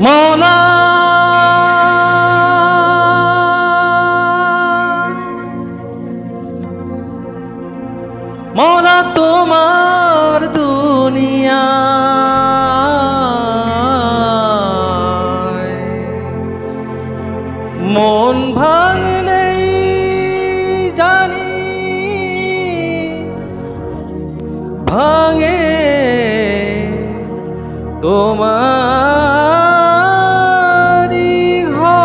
মৌলা মৌলা তোমার দুনিয়া মন ভাঙলেই জানি ভাঙে তোমারি ঘর।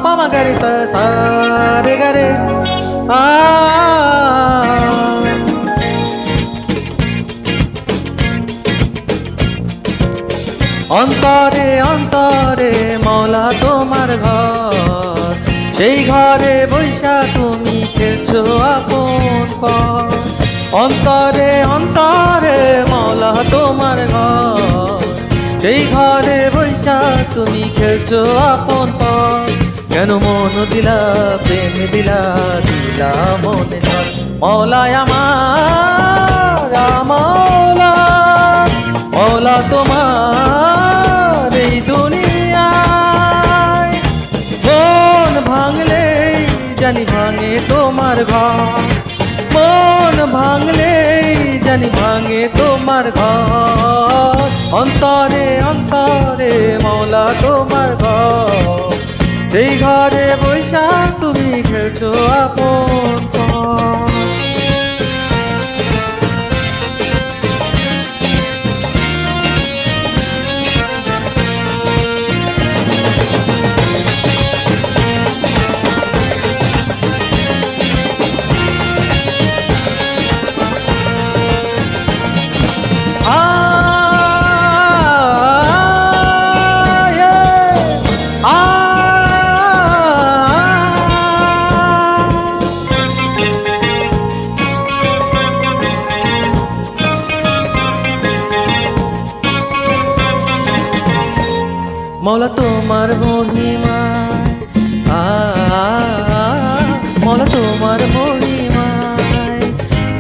Mama gare sa sa re gare অন্তরে অন্তরে মৌলা তোমার ঘর, সেই ঘরে বৈশা তুমি খেলছো আপন পর। অন্তরে অন্তরে মৌলা তোমার ঘর, সেই ঘরে বৈশা তুমি খেলছো আপন পর। কেন মন দিলা প্রেম দিলা দিলা মনে ধর মৌলায় আমার মৌলা মৌলা তোমার এই দুনিয়ায় মন ভাঙলে জানি ভাঙে তোমার ঘর, মন ভাঙলে জানি ভাঙে তোমার ঘর। অন্তরে অন্তরে মৌলা তোমার ঘর, সেই ঘরে বৈশা তুমি খেলছো আপন পর। মৌলা তোমার মহিমা মৌলা তোমার মহিমায়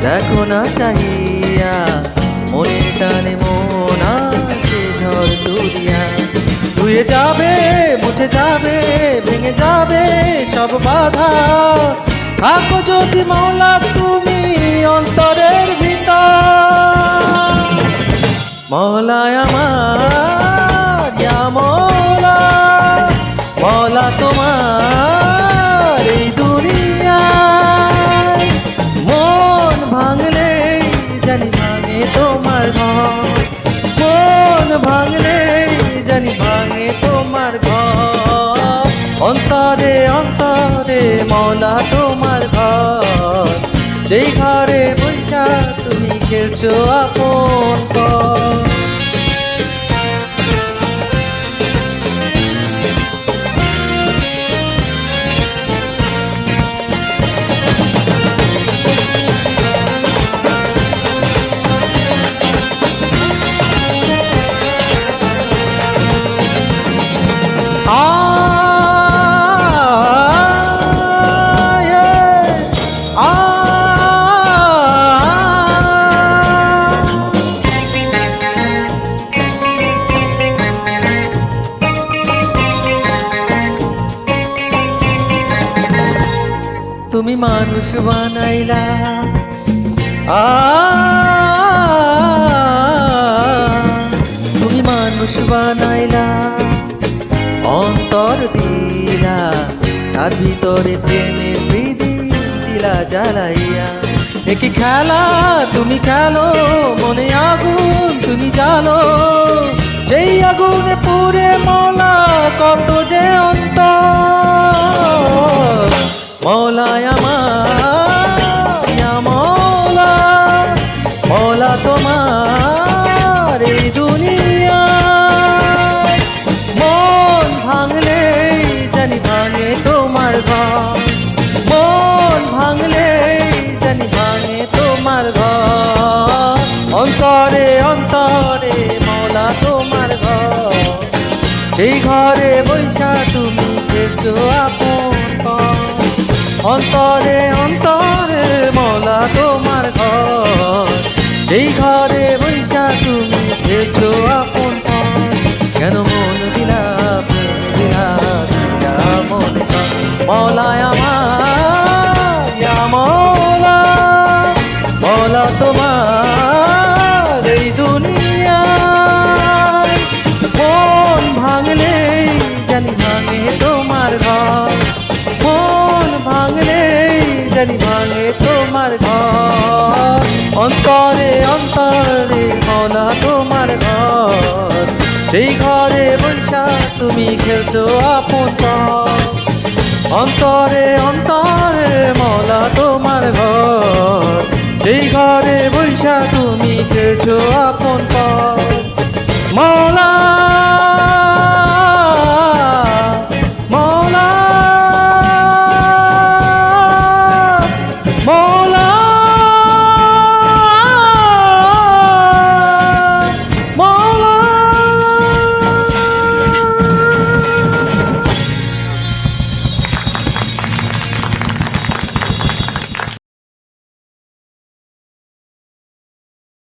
দেখো না চাহিয়া মনে টানে মন আসে ঝড় তুলিয়া। ধুয়ে যাবে মুছে যাবে ভেঙে যাবে সব বাধা, থাকো যদি মৌলা তুমি অন্তরের ভিতর। মৌলায় আমার মৌলা মৌলা তোমার এই দুনিয়ায় মন ভাঙলে জানি ভাঙে তোমার ঘর, মন ভাঙলে জানি ভাঙে তোমার ঘর। অন্তরে অন্তরে মৌলা তোমার ঘর, সেই ঘরে বৈশা তুমি খেলছো আপন পর। তুমি মানুষ বানাইলা তুমি মানুষ বানাইলা অন্তর দিলা, তার ভিতরে প্রেমের প্রদীপ দিলা জ্বালাইয়া। একই খেলা তুমি খেলো মনে আগুন তুমি জ্বালো, সেই আগুনে পুরে মৌলা কত যে অন্তর। মৌলায় আমার মৌলা মৌলা তোমার এই দুনিয়ায় মন ভাঙলে জানি ভাঙে তোমার ঘর, মন ভাঙলে জানি ভাঙে তোমার ঘর। অন্তরে অন্তরে মৌলা তোমার সেই ঘরে বৈশা তুমি খেলছো আপন পর। অন্তরে অন্তরে মৌলা তোমার ঘর, সেই ঘরে বৈশা তুমি খেলছো আপন পর। কেন মন দিলা প্রেম দিলা দিলা মন চায় মৌলায় আমার, ইয়া মৌলা মৌলা তোমার এই দুনিয়ায়। মন ভাঙলে জানি ভাঙে তোমার ঘর, মন ভাঙলে জানি ভাঙে তোমার ঘর। অন্তরে অন্তরে মৌলা তোমার ঘর, সেই ঘরে বৈশা তুমি খেলছো আপন পর। অন্তরে অন্তরে মৌলা তোমার ঘর, সেই ঘরে বৈশা তুমি খেলছো আপন পর। মৌলা